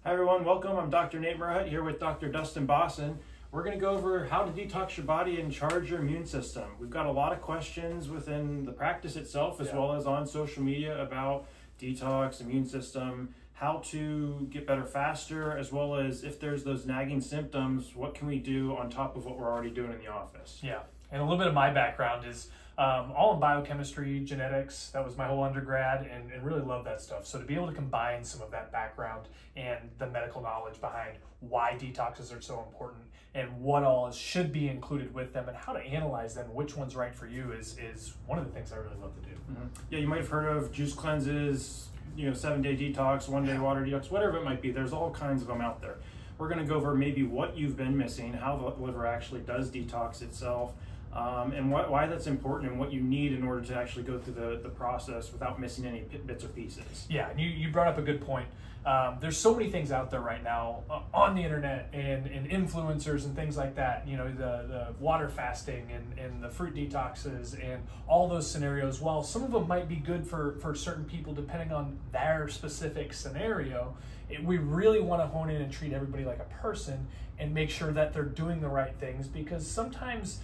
Hi everyone, welcome. I'm Dr. Nate Murhut here with Dr. Dustin Bosson. We're going to go over how to detox your body and charge your immune system. We've got a lot of questions within the practice itself as well as on social media about detox, immune system, how to get better faster, as well as if there's those nagging symptoms, what can we do on top of what we're already doing in the office? Yeah, and a little bit of my background is all in biochemistry, genetics. That was my whole undergrad, and really love that stuff. So to be able to combine some of that background and the medical knowledge behind why detoxes are so important and what all should be included with them and how to analyze them, which one's right for you is one of the things I really love to do. Yeah, you might have heard of juice cleanses, 7-day detox, 1-day water detox, whatever it might be. There's all kinds of them out there. We're going to go over maybe what you've been missing, how the liver actually does detox itself, and why that's important and what you need in order to actually go through the process without missing any bits or pieces. Yeah, and you brought up a good point. There's so many things out there right now on the internet and influencers and things like that, the water fasting and the fruit detoxes and all those scenarios. While some of them might be good for certain people depending on their specific scenario, we really want to hone in and treat everybody like a person and make sure that they're doing the right things, because sometimes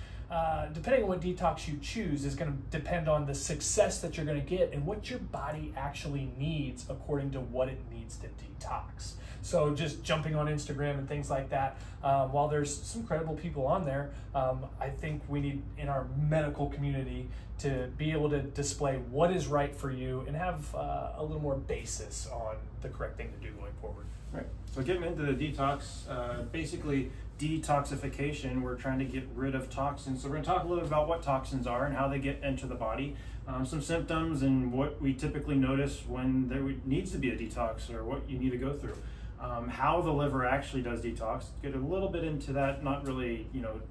depending on what detox you choose is going to depend on the success that you're going to get and what your body actually needs according to what it needs to detox. So just jumping on Instagram and things like that, while there's some credible people on there, I think we need in our medical community to be able to display what is right for you and have a little more basis on the correct thing to do going forward. Right. So getting into the detox, basically detoxification, we're trying to get rid of toxins. So we're going to talk a little bit about what toxins are and how they get into the body, some symptoms and what we typically notice when there needs to be a detox or what you need to go through. How the liver actually does detox, get a little bit into that, not really,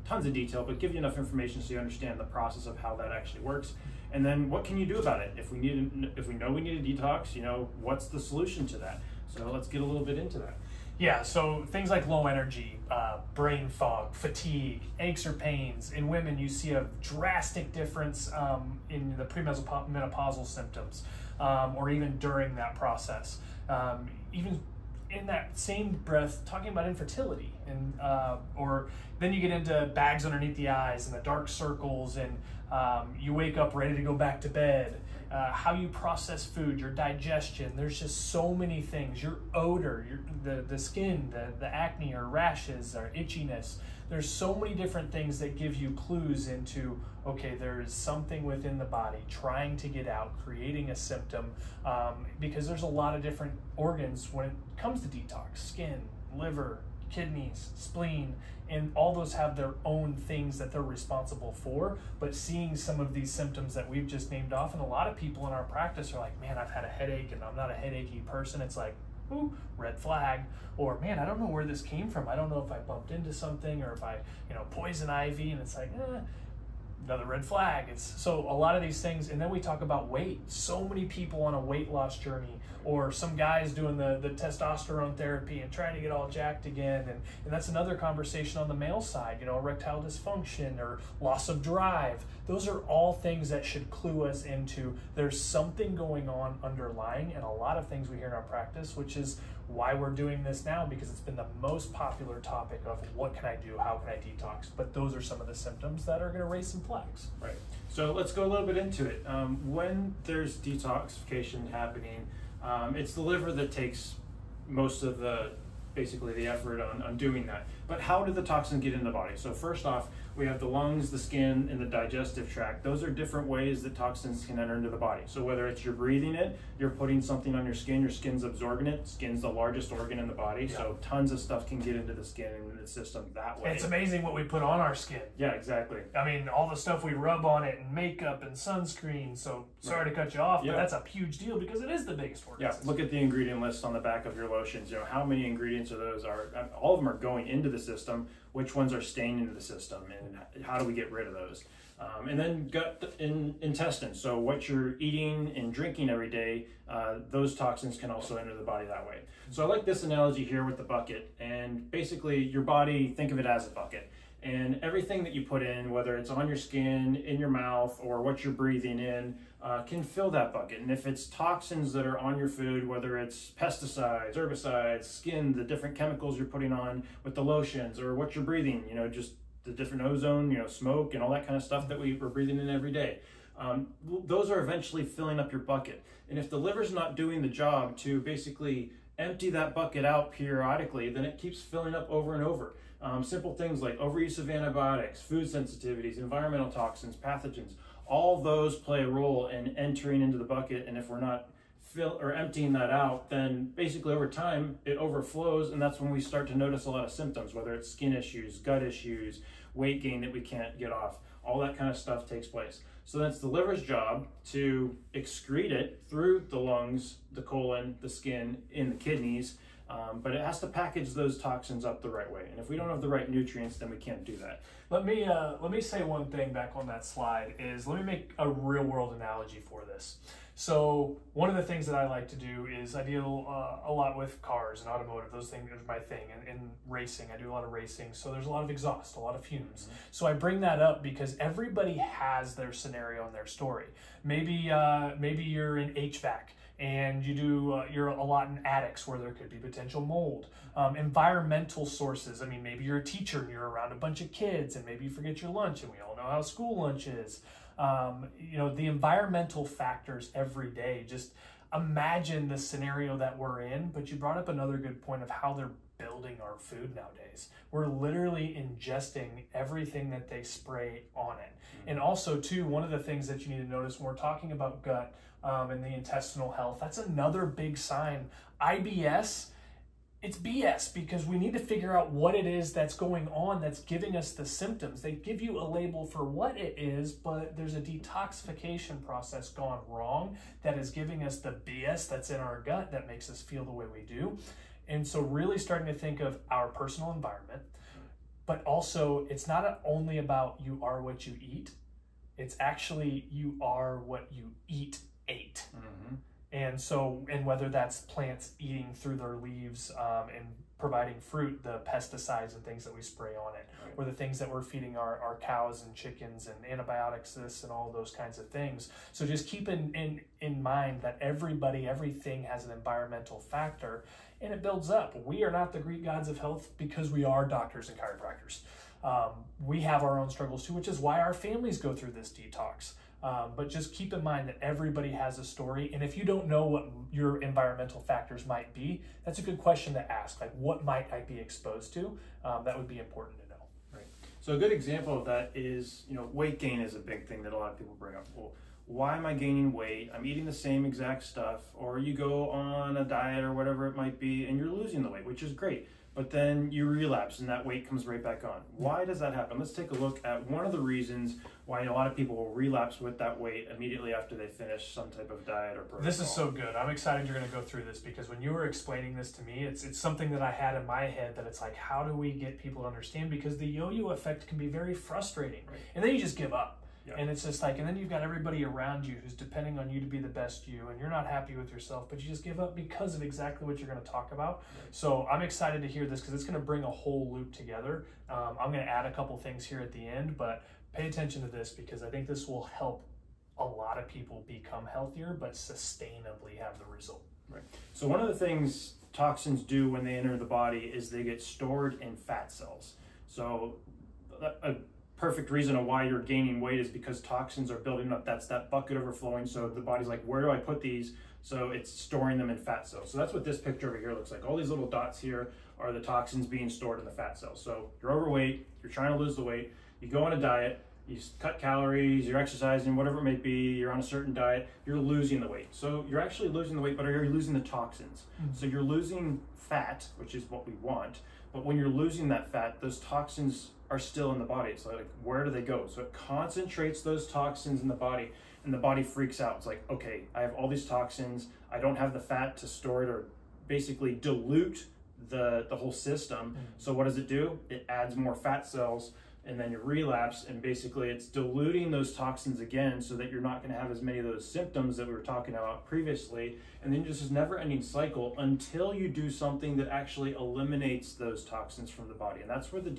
tons of detail, but give you enough information so you understand the process of how that actually works. And then what can you do about it? If we know we need a detox, what's the solution to that? So let's get a little bit into that. Yeah, so things like low energy, brain fog, fatigue, aches or pains. In women, you see a drastic difference in the premenopausal symptoms, or even during that process. Even in that same breath, talking about infertility, and or then you get into bags underneath the eyes and the dark circles, and you wake up ready to go back to bed. How you process food, your digestion, there's just so many things. Your odor, the skin, the acne or rashes or itchiness. There's so many different things that give you clues into, okay, there is something within the body trying to get out, creating a symptom, because there's a lot of different organs when it comes to detox: skin, liver, kidneys, spleen, and all those have their own things that they're responsible for. But seeing some of these symptoms that we've just named off, and a lot of people in our practice are like, man, I've had a headache and I'm not a headachy person. It's like, ooh, red flag. Or, man, I don't know where this came from. I don't know if I bumped into something or if I, poison ivy, and it's like, another red flag. So a lot of these things. And then we talk about weight. So many people on a weight loss journey, or some guys doing the testosterone therapy and trying to get all jacked again. And that's another conversation on the male side, erectile dysfunction or loss of drive. Those are all things that should clue us into there's something going on underlying, and a lot of things we hear in our practice, which is why we're doing this now, because it's been the most popular topic of what can I do, how can I detox. But those are some of the symptoms that are going to raise some flags. Right. So let's go a little bit into it. When there's detoxification happening, it's the liver that takes most of basically the effort on doing that. But how do the toxins get in the body? So first off, we have the lungs, the skin, and the digestive tract. Those are different ways that toxins can enter into the body. So whether it's you're breathing it, you're putting something on your skin's absorbing it. Skin's the largest organ in the body, so tons of stuff can get into the skin and the system that way. It's amazing what we put on our skin. Yeah, exactly. I mean, all the stuff we rub on it, and makeup and sunscreen. So sorry to cut you off, but that's a huge deal because it is the biggest organ. Yeah, look at the ingredient list on the back of your lotions. How many ingredients of those are, all of them are going into the system. Which ones are staying into the system, and how do we get rid of those? And then gut and intestines. So what you're eating and drinking every day, those toxins can also enter the body that way. So I like this analogy here with the bucket. And basically your body, think of it as a bucket. And everything that you put in, whether it's on your skin, in your mouth, or what you're breathing in, can fill that bucket. And if it's toxins that are on your food, whether it's pesticides, herbicides, skin, the different chemicals you're putting on with the lotions, or what you're breathing, just the different ozone, smoke and all that kind of stuff that we're breathing in every day. Those are eventually filling up your bucket. And if the liver's not doing the job to basically empty that bucket out periodically, then it keeps filling up over and over. Simple things like overuse of antibiotics, food sensitivities, environmental toxins, pathogens, all those play a role in entering into the bucket. And if we're not emptying that out, then basically over time it overflows, and that's when we start to notice a lot of symptoms, whether it's skin issues, gut issues, weight gain that we can't get off. All that kind of stuff takes place. So that's the liver's job to excrete it through the lungs, the colon, the skin, in the kidneys, but it has to package those toxins up the right way. And if we don't have the right nutrients, then we can't do that. Let me say one thing back on that slide is, let me make a real world analogy for this. So one of the things that I like to do is I deal a lot with cars and automotive. Those things are my thing. And racing, I do a lot of racing. So there's a lot of exhaust, a lot of fumes. Mm-hmm. So I bring that up because everybody has their scenario and their story. Maybe you're in HVAC and you're a lot in attics where there could be potential mold. Environmental sources. I mean, maybe you're a teacher and you're around a bunch of kids and maybe you forget your lunch, and we all know how school lunch is. The environmental factors every day. Just imagine the scenario that we're in, but you brought up another good point of how they're building our food nowadays. We're literally ingesting everything that they spray on it. Mm-hmm. And also too, one of the things that you need to notice when we're talking about gut and the intestinal health, that's another big sign. IBS, it's BS, because we need to figure out what it is that's going on that's giving us the symptoms. They give you a label for what it is, but there's a detoxification process gone wrong that is giving us the BS that's in our gut that makes us feel the way we do. And so really starting to think of our personal environment, but also it's not only about you are what you eat, it's actually you are what you ate. Mm-hmm. And whether that's plants eating through their leaves and providing fruit, the pesticides and things that we spray on it, right, or the things that we're feeding our cows and chickens and antibiotics, this and all those kinds of things. So just keep in mind that everything has an environmental factor, and it builds up. We are not the Greek gods of health because we are doctors and chiropractors. We have our own struggles too, which is why our families go through this detox. But just keep in mind that everybody has a story. And if you don't know what your environmental factors might be, that's a good question to ask. Like, what might I be exposed to? That would be important to know. Right. So a good example of that is, weight gain is a big thing that a lot of people bring up. Well, why am I gaining weight? I'm eating the same exact stuff. Or you go on a diet or whatever it might be, and you're losing the weight, which is great. But then you relapse and that weight comes right back on. Why does that happen? Let's take a look at one of the reasons why a lot of people will relapse with that weight immediately after they finish some type of diet or protocol. This is so good. I'm excited you're going to go through this, because when you were explaining this to me, it's something that I had in my head that it's like, how do we get people to understand? Because the yo-yo effect can be very frustrating. Right. And then you just give up. Yep. And it's just like, and then you've got everybody around you who's depending on you to be the best you, and you're not happy with yourself, but you just give up because of exactly what you're going to talk about. Right. So I'm excited to hear this because it's going to bring a whole loop together. I'm going to add a couple things here at the end, but pay attention to this because I think this will help a lot of people become healthier, but sustainably have the result. Right. So one of the things toxins do when they enter the body is they get stored in fat cells. So a perfect reason of why you're gaining weight is because toxins are building up. That's that bucket overflowing. So the body's like, where do I put these? So it's storing them in fat cells. So that's what this picture over here looks like. All these little dots here are the toxins being stored in the fat cells. So you're overweight, you're trying to lose the weight, you go on a diet, you cut calories, you're exercising, whatever it may be, you're on a certain diet, you're losing the weight. So you're actually losing the weight, but you're losing the toxins. Mm-hmm. So you're losing fat, which is what we want. But when you're losing that fat, those toxins are still in the body. It's like, where do they go? So it concentrates those toxins in the body, and the body freaks out. It's like, okay, I have all these toxins. I don't have the fat to store it or basically dilute the whole system. Mm-hmm. So what does it do? It adds more fat cells, and then you relapse, and basically it's diluting those toxins again so that you're not going to have as many of those symptoms that we were talking about previously. And then just this never-ending cycle until you do something that actually eliminates those toxins from the body. And that's where the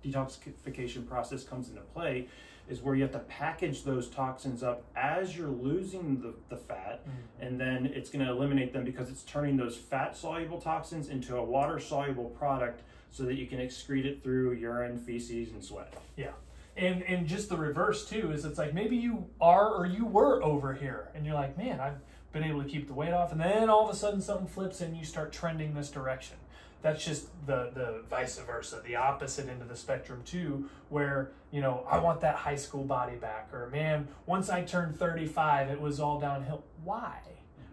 detoxification process comes into play is where you have to package those toxins up as you're losing the fat, and then it's going to eliminate them because it's turning those fat soluble toxins into a water soluble product so that you can excrete it through urine, feces, and sweat. Yeah. And just the reverse too is it's like maybe you are or you were over here and you're like, man, I've been able to keep the weight off, and then all of a sudden something flips and you start trending this direction. That's just the vice versa, the opposite end of the spectrum too, where, you know, I want that high school body back, or man, once I turned 35, it was all downhill. Why?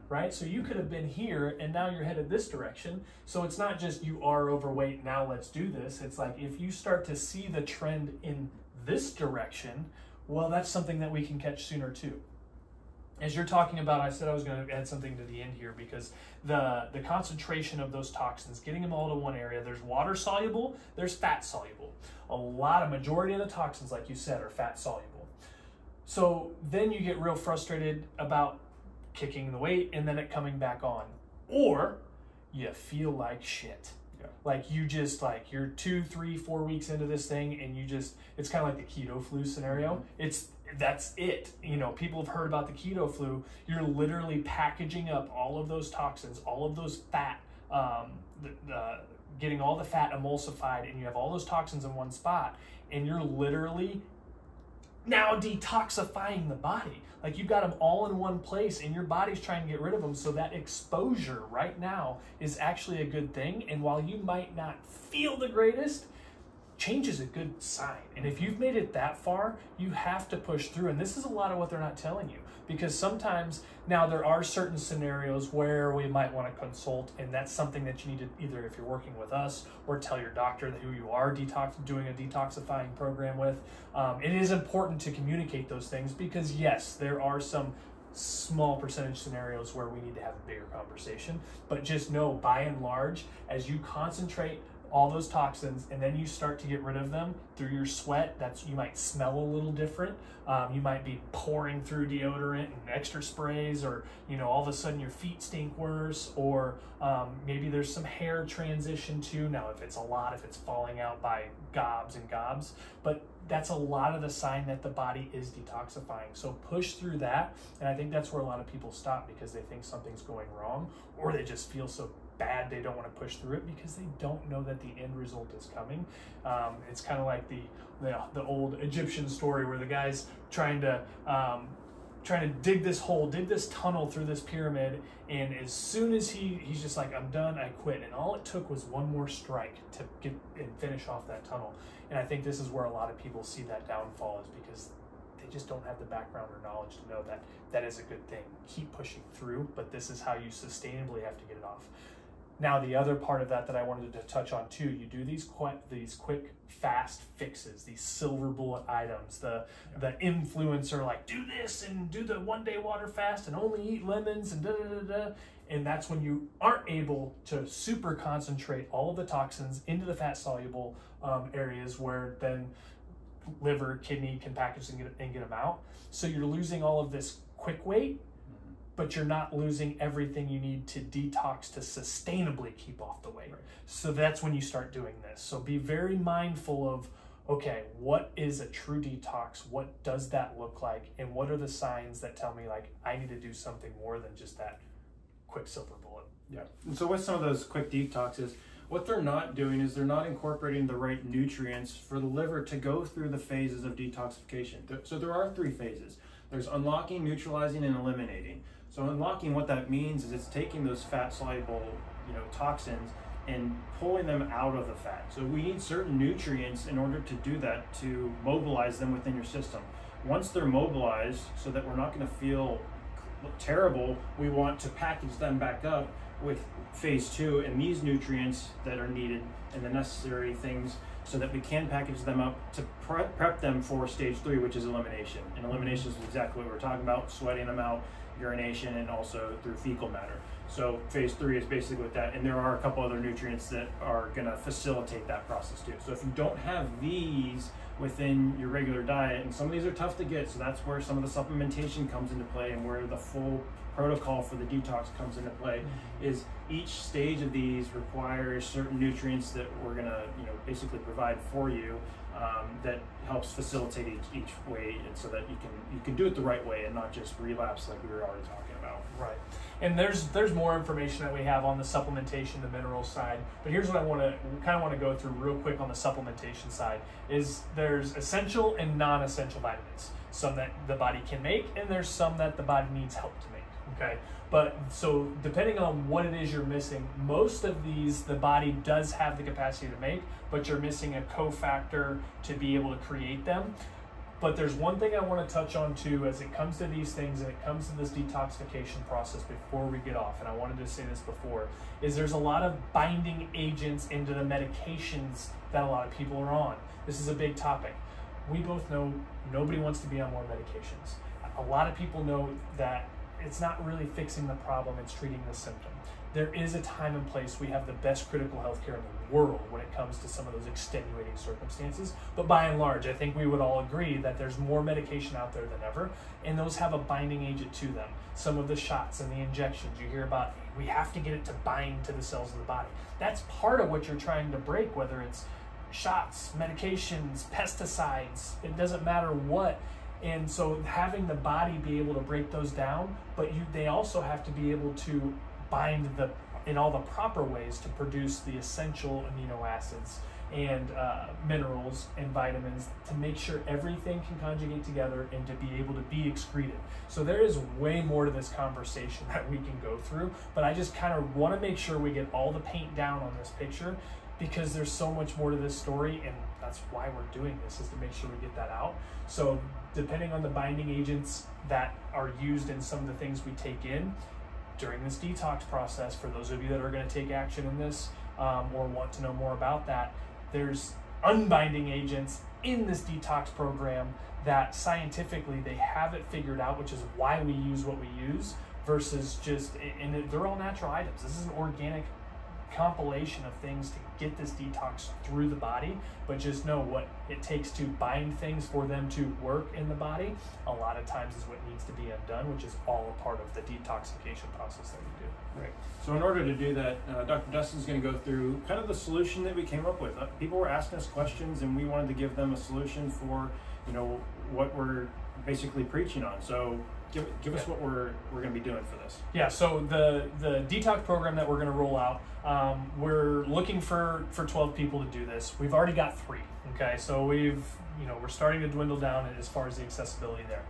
Right? So you could have been here and now you're headed this direction. So it's not just you are overweight, now let's do this. It's like if you start to see the trend in this direction, well, that's something that we can catch sooner too. As you're talking about, I said I was going to add something to the end here because the concentration of those toxins, getting them all to one area, there's water soluble, there's fat soluble. Majority of the toxins, like you said, are fat soluble. So then you get real frustrated about kicking the weight and then it coming back on. Or you feel like shit. Yeah. Like you just like, you're 2, 3, 4 weeks into this thing and you just, it's kind of like the keto flu scenario. That's it. You know, people have heard about the keto flu. You're literally packaging up all of those toxins, all of those fat, getting all the fat emulsified, and you have all those toxins in one spot, and you're literally now detoxifying the body. Like you've got them all in one place and your body's trying to get rid of them. So that exposure right now is actually a good thing. And while you might not feel the greatest, change is a good sign. And if you've made it that far, you have to push through. And this is a lot of what they're not telling you, because sometimes now there are certain scenarios where we might want to consult, and that's something that you need to either, if you're working with us, or tell your doctor who you are doing a detoxifying program with. It is important to communicate those things because yes, there are some small percentage scenarios where we need to have a bigger conversation, but just know by and large, as you concentrate all those toxins and then you start to get rid of them through your sweat, you might smell a little different. You might be pouring through deodorant and extra sprays, or you know, all of a sudden your feet stink worse, or maybe there's some hair transition too. Now if it's a lot, if it's falling out by gobs and gobs, but that's a lot of the sign that the body is detoxifying. So push through that, and I think that's where a lot of people stop because they think something's going wrong, or they just feel so bad they don't want to push through it because they don't know that the end result is coming. It's kind of like the old Egyptian story where the guy's trying to dig this hole, dig this tunnel through this pyramid, and as soon as he's just like, I'm done, I quit. And all it took was one more strike to get and finish off that tunnel. And I think this is where a lot of people see that downfall, is because they just don't have the background or knowledge to know that that is a good thing. Keep pushing through, but this is how you sustainably have to get it off. Now, the other part of that I wanted to touch on too, you do these quick, fast fixes, these silver bullet items. The influencer, like, do this and do the 1-day water fast and only eat lemons and da-da-da-da. And that's when you aren't able to super concentrate all of the toxins into the fat soluble areas where then liver, kidney can package and get them out. So you're losing all of this quick weight, but you're not losing everything you need to detox to sustainably keep off the weight. Right. So that's when you start doing this. So be very mindful of, okay, what is a true detox? What does that look like? And what are the signs that tell me, like, I need to do something more than just that quick silver bullet? Yeah. And so with some of those quick detoxes, what they're not doing is they're not incorporating the right nutrients for the liver to go through the phases of detoxification. So there are 3 phases. There's unlocking, neutralizing, and eliminating. So unlocking, what that means is it's taking those fat soluble, toxins and pulling them out of the fat. So we need certain nutrients in order to do that, to mobilize them within your system. Once they're mobilized, so that we're not going to feel terrible, we want to package them back up with phase 2 and these nutrients that are needed and the necessary things, so that we can package them up to prep them for stage 3, which is elimination. And elimination is exactly what we're talking about, sweating them out, urination, and also through fecal matter. So phase 3 is basically with that, and there are a couple other nutrients that are going to facilitate that process too. So if you don't have these within your regular diet. And some of these are tough to get, so that's where some of the supplementation comes into play, and where the full protocol for the detox comes into play. Is each stage of these requires certain nutrients that we're gonna, basically provide for you, that helps facilitate each way, and so that you can do it the right way and not just relapse like we were already talking about. Right. And there's more information that we have on the supplementation, the mineral side. But here's what I want to go through real quick on the supplementation side. Is there's essential and non-essential vitamins. Some that the body can make, and there's some that the body needs help to make. Okay. But so depending on what it is you're missing, most of these the body does have the capacity to make, but you're missing a cofactor to be able to create them. But there's one thing I want to touch on too as it comes to these things and it comes to this detoxification process before we get off, and I wanted to say this before, is there's a lot of binding agents into the medications that a lot of people are on. This is a big topic. We both know nobody wants to be on more medications. A lot of people know that it's not really fixing the problem, it's treating the symptom. There is a time and place. We have the best critical health care in the world when it comes to some of those extenuating circumstances. But by and large, I think we would all agree that there's more medication out there than ever, and those have a binding agent to them. Some of the shots and the injections you hear about, we have to get it to bind to the cells of the body. That's part of what you're trying to break, whether it's shots, medications, pesticides, it doesn't matter what. And so having the body be able to break those down, but they also have to be able to bind in all the proper ways to produce the essential amino acids and minerals and vitamins to make sure everything can conjugate together and to be able to be excreted. So there is way more to this conversation that we can go through, but I just kind of want to make sure we get all the paint down on this picture, because there's so much more to this story, and that's why we're doing this, is to make sure we get that out. So depending on the binding agents that are used in some of the things we take in during this detox process, for those of you that are going to take action in this or want to know more about that, there's unbinding agents in this detox program that scientifically they have it figured out, which is why we use what we use, versus just, and they're all natural items. This is an organic compilation of things to get this detox through the body, but just know what it takes to bind things for them to work in the body a lot of times is what needs to be undone, which is all a part of the detoxification process that we do. Right. So in order to do that, Dr. Dustin's going to go through kind of the solution that we came up with. People were asking us questions, and we wanted to give them a solution for, what we're basically preaching on. So give us what we're going to be doing for this. Yeah, so the detox program that we're going to roll out, we're looking for 12 people to do this. We've already got 3. Okay, so we're starting to dwindle down as far as the accessibility there,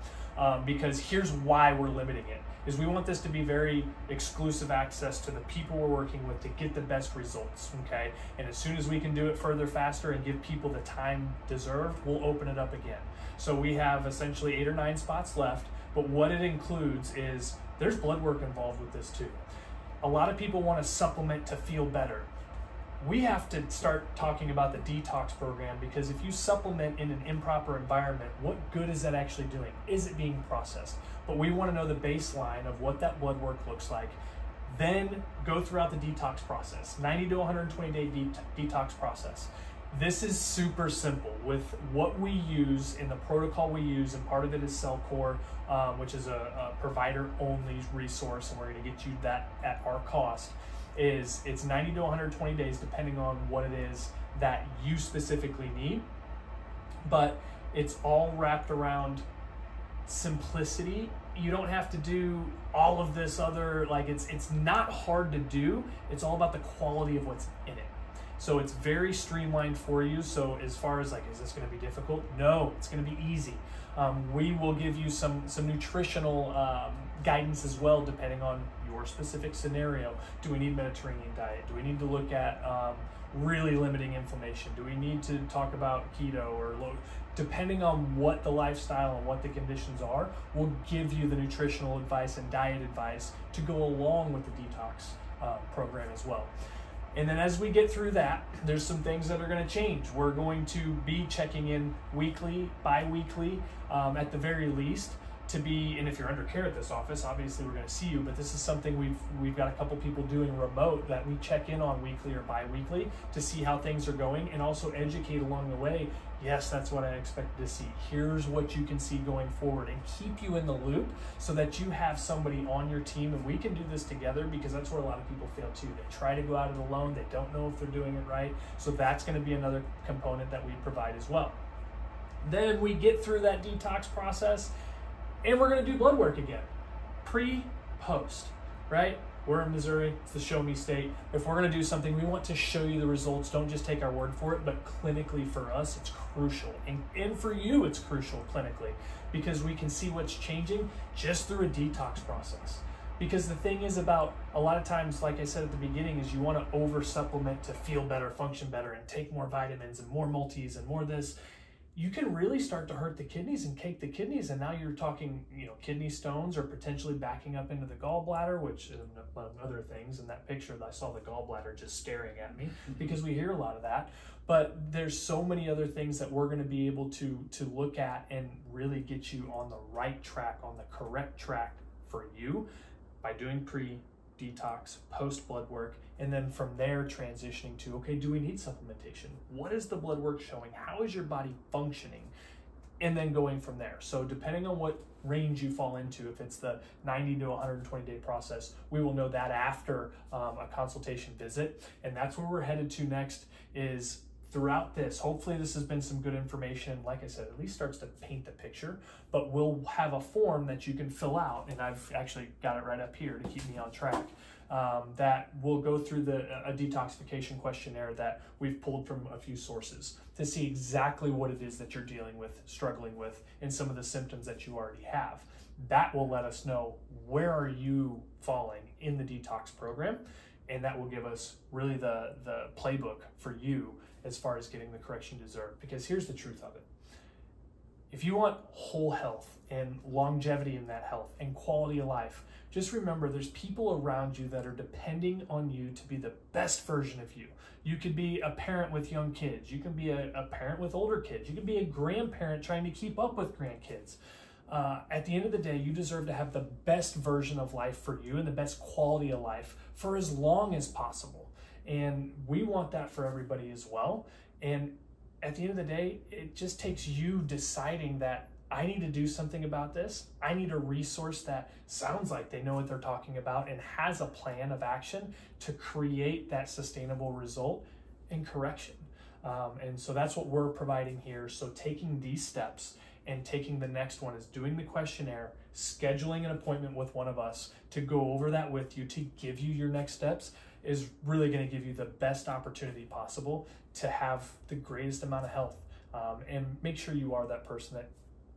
because here's why we're limiting it. Is we want this to be very exclusive access to the people we're working with to get the best results, okay? And as soon as we can do it further, faster, and give people the time deserved, we'll open it up again. So we have essentially 8 or 9 spots left, but what it includes is there's blood work involved with this too. A lot of people want to supplement to feel better. We have to start talking about the detox program, because if you supplement in an improper environment, what good is that actually doing? Is it being processed? But we want to know the baseline of what that blood work looks like. Then go throughout the detox process, 90 to 120 day detox process. This is super simple with what we use in the protocol we use, and part of it is CellCore, which is a provider-only resource, and we're going to get you that at our cost. It's 90 to 120 days depending on what it is that you specifically need, but it's all wrapped around simplicity. You don't have to do all of this other, it's not hard to do. It's all about the quality of what's in it. So it's very streamlined for you. So as far as is this going to be difficult? No, it's going to be easy. We will give you some nutritional guidance as well, depending on your specific scenario. Do we need Mediterranean diet? Do we need to look at really limiting inflammation? Do we need to talk about keto or low? Depending on what the lifestyle and what the conditions are, we'll give you the nutritional advice and diet advice to go along with the detox program as well. And then as we get through that, there's some things that are going to change. We're going to be checking in weekly, bi-weekly, at the very least. to be, and if you're under care at this office, obviously we're going to see you, but this is something we've got a couple people doing remote that we check in on weekly or bi-weekly to see how things are going, and also educate along the way. Yes, that's what I expected to see. Here's what you can see going forward, and keep you in the loop so that you have somebody on your team, and we can do this together, because that's where a lot of people fail too. They try to go at it alone. They don't know if they're doing it right. So that's going to be another component that we provide as well. Then we get through that detox process, and we're going to do blood work again. Pre, post, right? We're in Missouri, it's the show me state. If we're going to do something, we want to show you the results. Don't just take our word for it, but clinically for us, it's crucial. And for you, it's crucial clinically, because we can see what's changing just through a detox process. Because the thing is about a lot of times, like I said at the beginning, is you want to over supplement to feel better, function better, and take more vitamins and more multis and more this. You can really start to hurt the kidneys and cake the kidneys, and now you're talking, kidney stones, or potentially backing up into the gallbladder, which is among other things. In that picture, I saw the gallbladder just staring at me, because we hear a lot of that. But there's so many other things that we're going to be able to look at and really get you on the right track, on the correct track for you, by doing pre-detox, post-blood work, and then from there transitioning to, okay, do we need supplementation? What is the blood work showing? How is your body functioning? And then going from there. So depending on what range you fall into, if it's the 90 to 120 day process, we will know that after a consultation visit. And that's where we're headed to next, is throughout this. Hopefully this has been some good information. Like I said, at least starts to paint the picture, but we'll have a form that you can fill out, and I've actually got it right up here to keep me on track. That will go through a detoxification questionnaire that we've pulled from a few sources to see exactly what it is that you're dealing with, struggling with, and some of the symptoms that you already have. That will let us know where are you falling in the detox program, and that will give us really the playbook for you as far as getting the correction you deserve. Because here's the truth of it. If you want whole health and longevity in that health and quality of life, just remember there's people around you that are depending on you to be the best version of you. You could be a parent with young kids. You can be a parent with older kids. You can be a grandparent trying to keep up with grandkids. At the end of the day, you deserve to have the best version of life for you and the best quality of life for as long as possible. And we want that for everybody as well. And at the end of the day, it just takes you deciding that I need to do something about this. I need a resource that sounds like they know what they're talking about and has a plan of action to create that sustainable result and correction. And so that's what we're providing here. So taking these steps and taking the next one is doing the questionnaire, scheduling an appointment with one of us to go over that with you, to give you your next steps, is really going to give you the best opportunity possible to have the greatest amount of health, and make sure you are that person that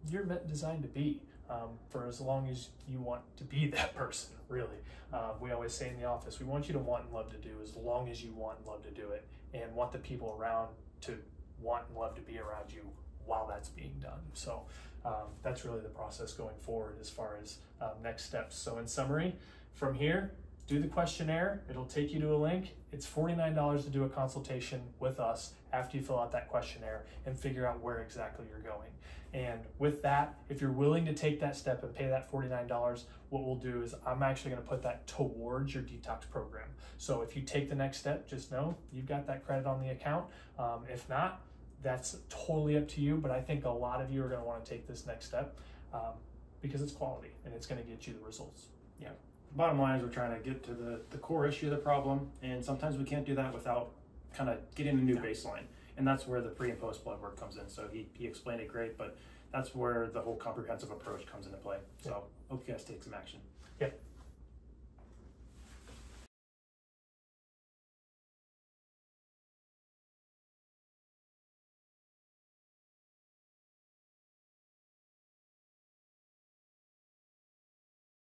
you're designed to be, for as long as you want to be that person, really. We always say in the office, we want you to want and love to do as long as you want and love to do it, and want the people around to want and love to be around you while that's being done. So that's really the process going forward as far as next steps. So in summary, from here, do the questionnaire. It'll take you to a link. It's $49 to do a consultation with us after you fill out that questionnaire and figure out where exactly you're going. And with that, if you're willing to take that step and pay that $49, what we'll do is I'm actually going to put that towards your detox program. So if you take the next step, just know you've got that credit on the account. If not, that's totally up to you. But I think a lot of you are going to want to take this next step because it's quality and it's going to get you the results. Yeah. Bottom line is we're trying to get to the core issue of the problem, and sometimes we can't do that without kind of getting a new baseline, and that's where the pre and post blood work comes in. So he explained it great, but that's where the whole comprehensive approach comes into play. So hope you guys take some action. Yeah.